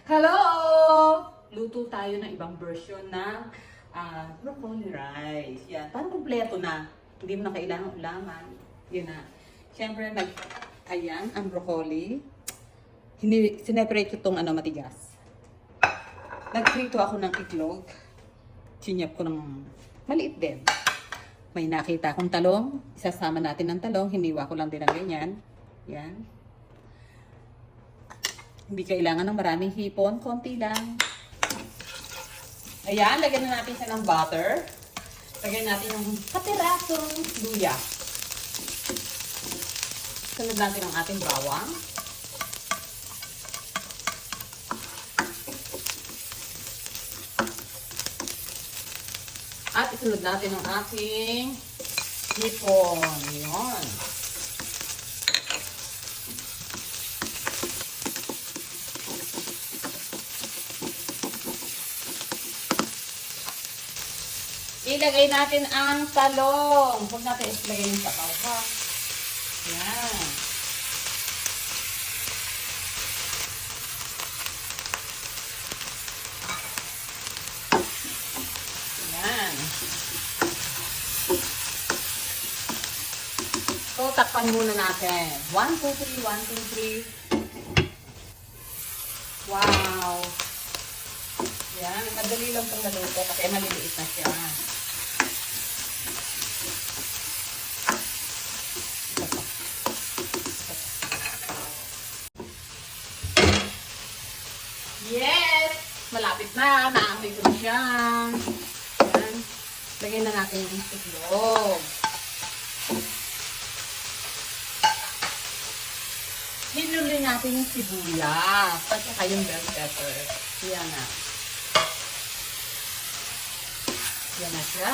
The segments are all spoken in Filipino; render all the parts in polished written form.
Hello! Luto tayo ng ibang version ng broccoli rice. Yan. Parang kumpleto na. Hindi mo na kailangan ulaman. Yun na. Siyempre, ayan, ang broccoli. Hindi, sineparate ko itong matigas. Nagprito ako ng itlog. Sinyap ko ng maliit din. May nakita akong talong. Isasama natin ng talong. Hiniwa ko lang din ng ganyan. Yan. Hindi kailangan ng maraming hipon, konti lang. Ayan, lagyan na natin siya ng butter. Lagyan natin yung kapirasong luya. Sunod natin ang ating bawang. At isunod natin ang ating hipon. Yun. Ilagay natin ang talong. Huwag natin ilagay yung sabaw, ha? Yan. Yan. So, takpan muna natin. 1, 2, 3, 1, 2, 3. Wow. Yan. Madali lang itong naluto kasi maliliit na siya. Yes! Malapit na. Naamoy ko na siya. Yan. Lagyan na natin yung itlog. Hinuli natin yung sibuyas. At saka yung bell pepper. Yan na. Yan na siya.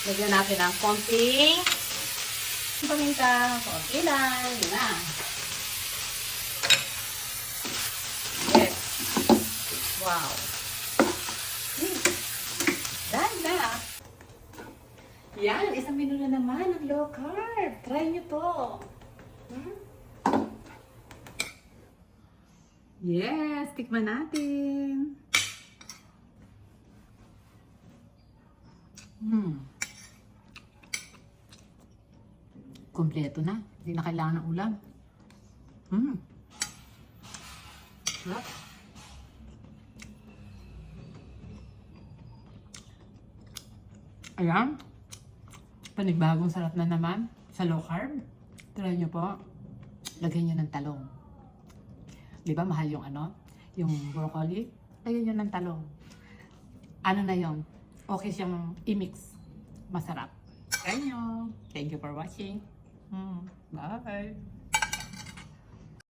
Lagyan natin ng konting paminta. Konti lang. Yan na. Yes. Wow. Dahil na. Yan. Isang menu na naman ng low carb. Try nyo to. Yes. Tikman natin. Kompleto na. Hindi na kailangan ng ulam. Sarap. Ayan. Panibagong sarap na naman sa low carb. Try nyo po. Lagyan nyo ng talong. Di ba mahal yung yung broccoli? Lagyan nyo ng talong. Ano na yon? Okay siyang i-mix. Masarap. Try nyo. Thank you for watching. Bye.